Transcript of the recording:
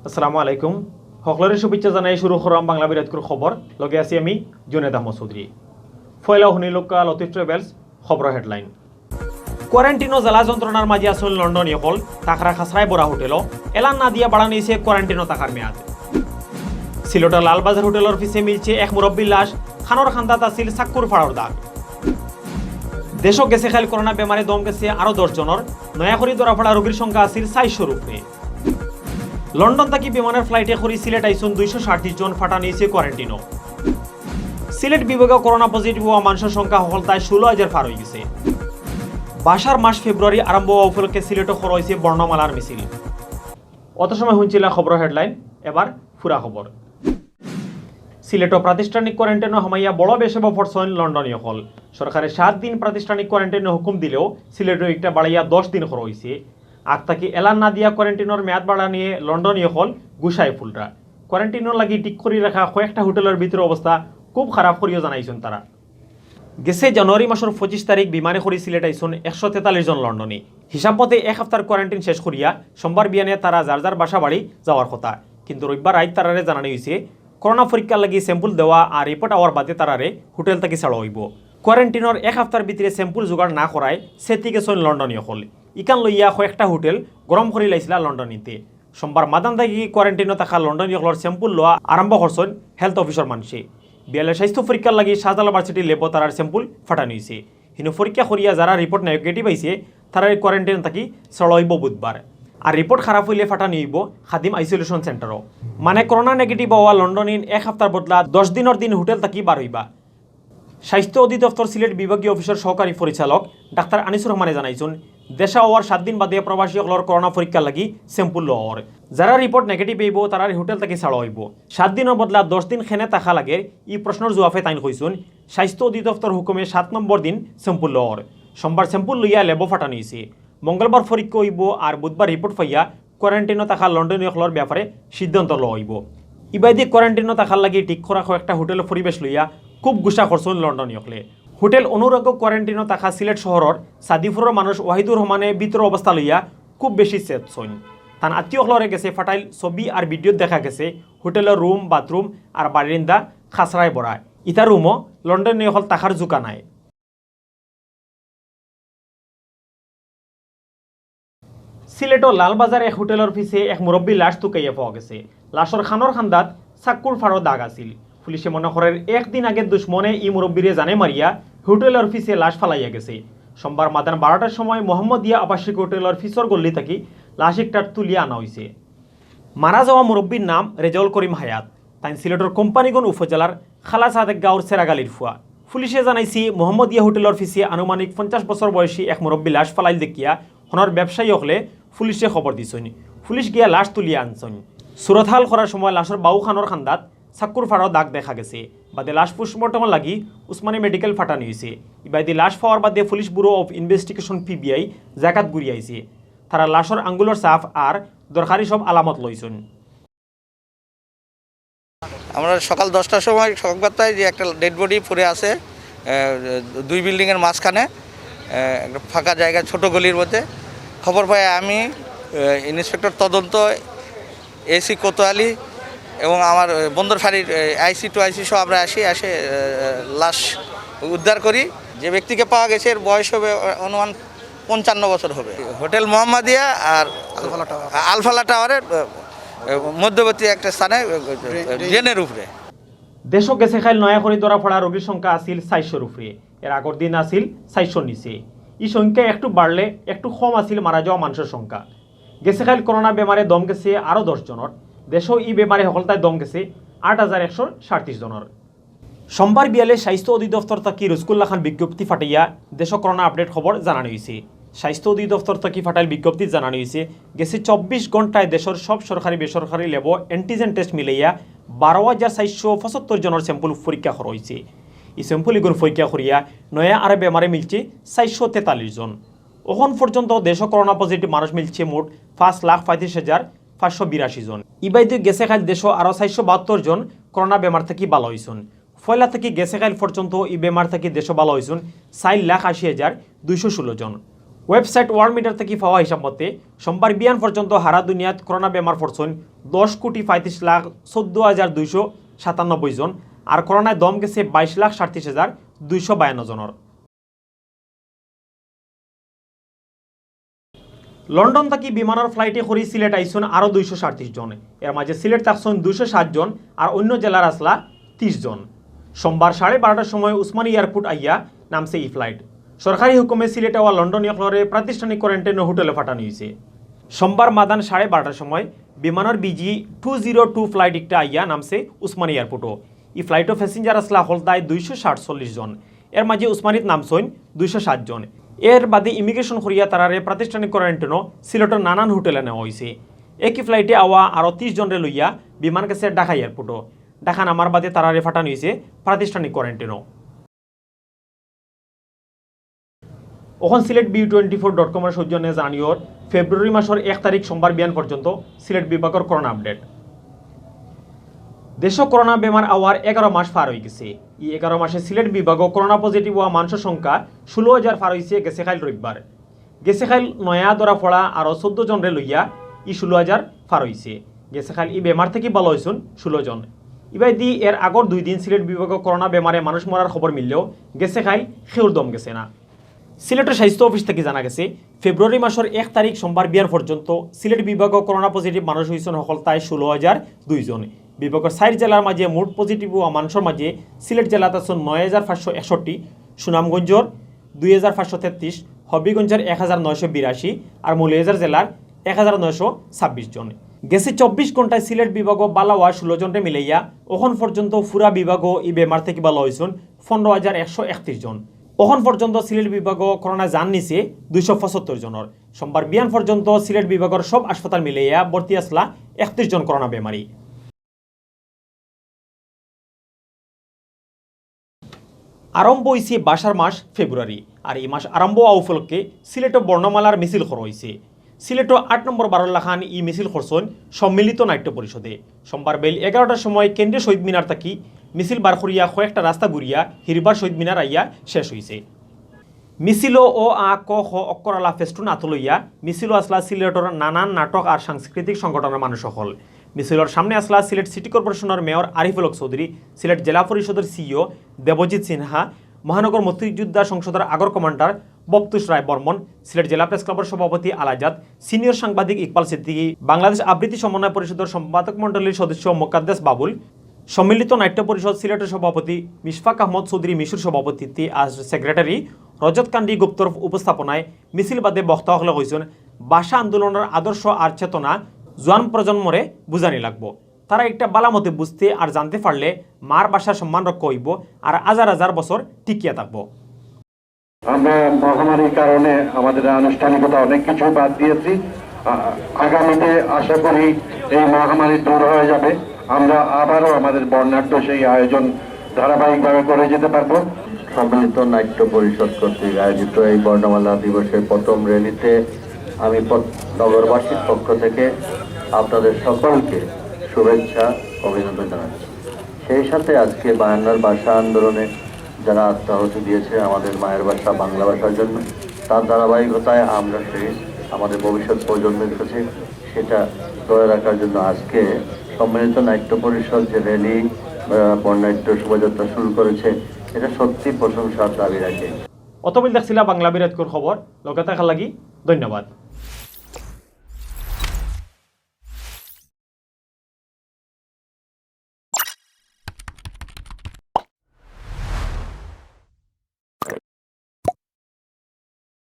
আসসালামু আলাইকুম সকলের শুভেচ্ছা জানাই শুরু করলাম বাংলা বিরাটকুর খবর লগে আছি আমি জুনেদ আহমদ চৌধুরী ফয়লা হুনিলোকা লতিফ ট্রাভেলস খবর হেডলাইন কোয়ারেন্টিনো জ্বালা যন্ত্রণার মাঝে আসল লন্ডন ইকল তাকরা খাসরায় বড়া হোটেল এলান না দিয়া বাড়া নিয়েছে কোয়ারেন্টিনো টাকার মেয়াদ সিলেটের লালবাজার হোটেলের অফিসে মিলছে এক মুরব্বীর লাশ খানোর খান্দাত আসিল চাক্কুর ফাড়ার দাগ দেশও গেছে খাইল করোনা বেমারে দম গেছে আরো 10 জনের নয়া করে ধরা পড়া রোগীর সংখ্যা আসিল 400 উপরে লন্ডন থেকে বিমানের ফ্লাইটে করে সিলেট আইসন 237 জন ফাটা নিয়েছে কোয়ারেন্টিনো সিলেট বিভাগে করোনা পজিটিভ হওয়া মানুষের সংখ্যা হলতায় 16,000 পার হয়ে গেছে বাসার মাস ফেব্রুয়ারি আরম্ভ হওয়া উপলক্ষে সিলেটে খর হয়েছে বর্ণমালার মিছিল অত সময় শুনছিল খবর হেডলাইন এবার ফুরা খবর সিলেট প্রাতিষ্ঠানিক কোয়ারেন্টাইনে হমাইয়া বড় বেশব ফরসন লন্ডনীয় হল সরকারের 7 দিন প্রাতিষ্ঠানিক কোয়ারেন্টাইনে হুকুম দিলেও সিলেটের একটা বাড়াইয়া 10 দিন খর হয়েছে আগ তাকি এলান না দিয়া কোয়ারেন্টাইনের মেয়াদ বাড়া নিয়ে লন্ডনীয় হল গুসাই ফুলরা কোয়ারেন্টাইনের লাগি ঠিক করে রাখা কয়েকটা হোটেলের ভিতরে অবস্থা খুব খারাপ করিও জানাইছেন তারা গেছে জানুয়ারি মাসের 25 তারিখ বিমানে করে সিলেট আইসন 143 জন লন্ডনে হিসাব মতে এক সপ্তাহের কোয়ারেন্টাইন শেষ করিয়া সোমবার বিয়ানে তারা যার যার বাসা বাড়ি যাওয়ার কথা কিন্তু রবিবার রাত তারারে জানানো হয়েছে করোনা পরীক্ষার লাগি স্যাম্পল দেওয়া আর রিপোর্ট আওয়ার বাদে তারারে হোটেল থেকে ছাড়া হইব কোয়ারেন্টাইনের এক সপ্তাহের ভিতরে স্যাম্পল জোগাড় না করায় সেটি গেছেন লন্ডনীয় হল ইকান লইয়া কয়েকটা হোটেল গরম করে লাইছিলা লন্ডনীতে সোমবার মাদান থাকি কোয়ারেন্টাইনে থাকা লন্ডনীয় হলের স্যাম্পল লওয়া আরম্ভ করছেন হেলথ অফিসার মানুষে বিয়ালে স্বাস্থ্য পরীক্ষার লাগি শাহজালাল ইউনিভার্সিটি লেব তারার স্যাম্পল ফাটানো হয়েছে কিন্তু পরীক্ষা করিয়া যারা রিপোর্ট নেগেটিভ আইছে তারা কোয়ারেন্টাইন থাকি ছাড়া হইব বুধবার আর রিপোর্ট খারাপ হইলে ফাটানো হইব খাদিম আইসোলেশন সেন্টারও মানে করোনা নেগেটিভ হওয়া লন্ডনীন এক সপ্তাহ বদলা 10 দিনের দিন হোটেল থাকি বার হইবা স্বাস্থ্য অধিদপ্তর সিলেট বিভাগীয় অফিসের সহকারী পরিচালক ডাক্তার আনিসুর রহমানে জানাইছেন দেশা হওয়ার 7 দিন বাদে প্রবাসী সকলের করোনা পরীক্ষার লাগি স্যাম্পল লওয়ার যারা রিপোর্ট নেগেটিভ হইব তারা হোটেল থেকে ছাড়া হইব 7 দিনের বদলা 10 দিন খেনে থাকা লাগে এই প্রশ্নের জবাবে তাইন কইছেন স্বাস্থ্য অধিদপ্তর হুকুমে 7 নম্বর দিন স্যাম্পল লওয়ার সোমবার স্যাম্পল লইয়া লেব ফাটানো হয়েছে মঙ্গলবার পরীক্ষা হইব আর বুধবার রিপোর্ট পাইয়া কোয়ারেন্টাইনে থাকা লন্ডনীয় সকলের ব্যাপারে সিদ্ধান্ত লওয়া হইব ইবাইদি কোয়ারেন্টাইনে থাকার লাগি ঠিক করা একটা হোটেলের পরিবেশ লইয়া খুব গুসা করছেন লন্ডনীয় সকলে হোটেল অনুরাগ কোয়ারেন্টাইনে থাকা সিলেট শহরের সাদিপুরের মানুষ ওয়াহিদুর রহমানে ভিতর অবস্থা লইয়া খুব বেশি চেতছেন তার আত্মীয় সকলরে গেছে ফাটাইল ছবি আর ভিডিও দেখা গেছে হোটেলের রুম বাথরুম আর বারিন্দা খাসরায় ভরা ইটা রুমও লন্ডনীয় সকল থাকার জোকা নাই সিলেটর লালবাজার এক হোটেলের পিছে এক মুরব্বী লাশ তুকাইয়া পাওয়া গেছে লাশর খানোর খান্দাত চাক্কুর ফাড়ো দাগ আছিল পুলিশে মনে করেন একদিন আগে দুশ্মনে ই মুরব্বীরে জানে মারিয়া হোটেলের পিছে লাশ ফালাইয়া গেছে সোমবার মাদান 12টার সময় মোহাম্মদিয়া আবাসিক হোটেলের পিছর গল্লি থাকি লাশ একটা তুলিয়া আনা হয়েছে মারা যাওয়া মুরব্বীর নাম রেজাউল করিম হায়াত তাই সিলেটের কোম্পানিগঞ্জ উপজেলার খালা সাদেক গাঁওর সেরাগালির ফুয়া পুলিশে জানাইছি মোহাম্মদিয়া হোটেলের পিছে আনুমানিক 50 বছর বয়সী এক মুরব্বী লাশ ফালাইল দেখিয়া হনর ব্যবসায়ী হলে পুলিশে খবর দিছেন পুলিশ গিয়া লাশ তুলিয়া আনছেন সুরতহাল করার সময় লাশের বাউ খানোর খান্দাত চাক্কুর ফাড়াও দাগ দেখা গেছে বাদে লাশ পোস্টমর্টম লাগি উসমানী মেডিকেল ফাটানো হয়েছে ইবাইদি লাশ পাওয়ার বাদে police bureau of investigation PBI জাকাত গুড়িয়াইছে তারা লাশের আঙ্গুলের সাফ আর দরকারি সব আলামত লইছেন আমরা সকাল 10টার সময় সংবাদ পাই যে একটা ডেড বডি পড়ে আছে 2 বিল্ডিংয়ের মাঝখানে একটা ফাঁকা জায়গা ছোট গলির মধ্যে খবর পাই আমি ইন্সপেক্টর তদন্ত এসি কোতোয়ালি এবং আমার বন্দর ফাঁড়ির আইসি টু আইসি সহ আমরা আসে লাশ উদ্ধার করি যে ব্যক্তিকে পাওয়া গেছে এর বয়স হবে অনুমান 55 বছর হবে হোটেল মোহাম্মদিয়া আর আলফালা টাওয়ারের মধ্যবর্তী একটা স্থানে ড্রেনের উপরে দেশও গেছে খাইল নয়া করে ধরা পড়া রোগীর সংখ্যা আসিল 400 উপরে এর আগর দিন আসিল 400 নিচে এই সংখ্যা একটু বাড়লে একটু কম আসিল মারা যাওয়া মানুষের সংখ্যা গেছে খাইল করোনা বেমারে দম গেছে আরও 10 জনের দেশও এই বেমারে সকলতায় দম গেছে 8137 জনের সোমবার বিয়ালে স্বাস্থ্য অধিদপ্তর থাকি রসকুল্লা খান বিজ্ঞপ্তি ফাটাইয়া দেশ করোনা আপডেট খবর জানানো হয়েছে স্বাস্থ্য অধিদপ্তর থাকি ফাটাইল বিজ্ঞপ্তি জানানো হয়েছে গেছে 24 ঘন্টায় দেশের সব সরকারি বেসরকারি ল্যাব অ্যান্টিজেন টেস্ট মিলাইয়া 12,475 জনের স্যাম্পল পরীক্ষা করা হয়েছে এই স্যাম্পল এগুলো পরীক্ষা করিয়া নয়া আর বেমারে মিলছে 443 জন এখন পর্যন্ত দেশ করোনা পজিটিভ মানুষ মিলছে মোট 5,35,582 জন ইবাইতে গেছে খাইল দেশ আরও 472 জন করোনা বেমার থেকে ভালো হয়েছেন ফয়লা থেকে গেছে খাইল পর্যন্ত এই বেমার থেকে দেশ ভালো হয়েছেন 4,80,216 জন ওয়েবসাইট ওয়ার্ল্ড মিটার থেকে পাওয়া হিসাব মতে সোমবার বিয়ান পর্যন্ত হারা দুনিয়াত করোনা বেমার পড়ছেন 10,35,14,297 জন আর করোনায় দম গেছে 22,37,252 জনের। লন্ডন থেকে বিমানের ফ্লাইটে করে সিলেট আইসন আরও 237 জন। এর মাঝে সিলেট থাকছেন 207 জন আর অন্য জেলার আসলা 30 জন। সোমবার 12:30টার সময় উসমানী এয়ারপোর্ট আইয়া নামছে এই ফ্লাইট। সরকারি হুকুমে সিলেট আওয়া লন্ডন ইয়কলরে প্রাতিষ্ঠানিক কোয়ারেন্টাইন হোটেলে পাঠানো হয়েছে। সোমবার মাদান 12:30টার সময় বিমানের BG 202 ফ্লাইট একটা আইয়া নামছে উসমানী এয়ারপোর্টও। এই ফ্লাইটও প্যাসেঞ্জার আসলা হলদায় 240 জন। এর মাঝে উসমানীত নামছেন 207 জন। এর বাদে ইমিগ্রেশন করিয়া তারারে প্রাতিষ্ঠানিক কোয়ারেন্টাইনও সিলেটের নানান হোটেলে নেওয়া হয়েছে। একই ফ্লাইটে আওয়া আরও 30 জনরে লইয়া বিমান গেছে ঢাকা এয়ারপোর্টও। ঢাকা নামার বাদে তারারে পাঠানো হয়েছে প্রাতিষ্ঠানিক কোয়ারেন্টাইনও। এখন সিলেট BU24.com এর সৌজন্যে জানিওর ফেব্রুয়ারি মাসের 1 তারিখ সোমবার বিয়ান পর্যন্ত সিলেট বিভাগের করোনা আপডেট। দেশ করোনা বেমার আওয়ার 11 মাস পার হয়ে গেছে। এই 11 মাসে সিলেট বিভাগ করোনা পজিটিভ হওয়া মানুষের সংখ্যা 16,000 পার হয়েছে গেছে খাইল রবিবার। গেছে খাইল নয়া ধরা পড়া আরও 14 জনরে লইয়া 16,000 পার হয়েছে। গেছে খাইল এই বেমার থেকে ভালো হয়েছেন 16 জন। ইবাই দি এর আগর 2 দিন সিলেট বিভাগ করোনা বেমারে মানুষ মরার খবর মিললেও গেছে খাইল খেউর দম গেছে না। সিলেটের স্বাস্থ্য অফিস থেকে জানা গেছে ফেব্রুয়ারি মাসের 1 তারিখ সোমবার বিয়ার পর্যন্ত সিলেট বিভাগ করোনা পজিটিভ মানুষ হয়েছেন সকল তাই 16,002 জন। বিভাগের 4 জেলার মাঝে মোট পজিটিভ হওয়া মানুষের মাঝে সিলেট জেলাত আছেন 9,561, সুনামগঞ্জর 2,533, হবিগঞ্জের 1,982 আর মৌলভীবাজার জেলার 1,926 জন। গেছে 24 ঘন্টায় সিলেট বিভাগ বালাওয়া 16 জনরে মিলাইয়া এখন পর্যন্ত পুরা বিভাগ এই বেমার থেকে ভালো হয়েছেন 15,131 জন। এখন পর্যন্ত সিলেট বিভাগ করোনা জান নিছে 275 জনের। সোমবার বিয়ান পর্যন্ত সিলেট বিভাগের সব হাসপাতাল মিলাইয়া ভর্তি আসলা 31 জন করোনা বেমারি। আরম্ভ হয়েছে বাসার মাস ফেব্রুয়ারি আর এই মাস আরম্ভ হওয়া উপলক্ষে সিলেটে বর্ণমালার মিছিল করা হয়েছে। সিলেটও 8 নম্বর বারোল্লাখান ই মিছিল করছেন সম্মিলিত নাট্য পরিষদে। সোমবার বেল 11টার সময় কেন্দ্রীয় শহীদ মিনার থাকি মিছিল বার করিয়া কয়েকটা রাস্তা ঘুরিয়া হিরবার শহীদ মিনার আইয়া শেষ হয়েছে। মিছিল ও আ ক খ অক্ষরালা ফেস্টুন আতলইয়া মিছিল আসলা সিলেটর নানান নাটক আর সাংস্কৃতিক সংগঠনের মানুষ সকল। মিছিলের সামনে আসলা সিলেট সিটি কর্পোরেশনের মেয়র আরিফুল হক চৌধুরী, সিলেট জেলা পরিষদের CEO দেবজিৎ সিনহা, মহানগর মুক্তিযোদ্ধা সংসদের আগর কমান্ডার বপ্তুষ রায় বর্মন, সিলেট জেলা প্রেস ক্লাবের সভাপতি আলাজাদ, সিনিয়র সাংবাদিক ইকবাল সিদ্দিকী, বাংলাদেশ আবৃত্তি সমন্বয় পরিষদের সম্পাদক মণ্ডলীর সদস্য মোকাদ্দেস বাবুল, সম্মিলিত নাট্য পরিষদ সিলেটের সভাপতি মিশফাক আহমদ চৌধুরী মিশুর সভাপতিত্বে আজ সেক্রেটারি রজত কান্দি গুপ্তর উপস্থাপনায় মিছিল বাদে বক্তাসকলে কইছেন ভাষা আন্দোলনের আদর্শ আর চেতনা জোয়ান প্রজন্মরে বুঝানি লাগবো। তারা একটা বালামতে বুঝতে আর জানতে পারলে মার ভাষার সম্মান রক্ষা হইব আর হাজার হাজার বছর টিকিয়া থাকবো। আমরা মহামারীর কারণে আমাদের আনুষ্ঠানিকতা অনেক কিছু বাদ দিয়েছি। আগামীতে আশা করি এই মহামারী দূর হয়ে যাবে। আমরা আবারও আমাদের বর্ণাঢ্য সেই আয়োজন ধারাবাহিকভাবে করে যেতে পারবো। সম্মিলিত নাট্য পরিষদ কর্তৃক আয়োজিত এই বর্ণমালা দিবসের প্রথম র্যালিতে আমি নগরবাসীর পক্ষ থেকে আপনাদের সকলকে শুভেচ্ছা অভিনন্দন জানাচ্ছি। সেই সাথে আজকে বায়ান্নর ভাষা আন্দোলনে যারা আত্মাহুতি দিয়েছে আমাদের মায়ের ভাষা বাংলা ভাষার জন্য, তার ধারাবাহিকতায় আমরা সেই আমাদের ভবিষ্যৎ প্রজন্মের কাছে সেটা ধরে রাখার জন্য আজকে সম্মিলিত নাট্য পরিষদ যে র্যালি বর্ণাঢ্য শোভাযাত্রা শুরু করেছে, এটা সত্যি প্রশংসার দাবি রাখে। অতবিল দেখছিলা বাংলা বিরাটকর খবর লগে থাকার লাগি ধন্যবাদ।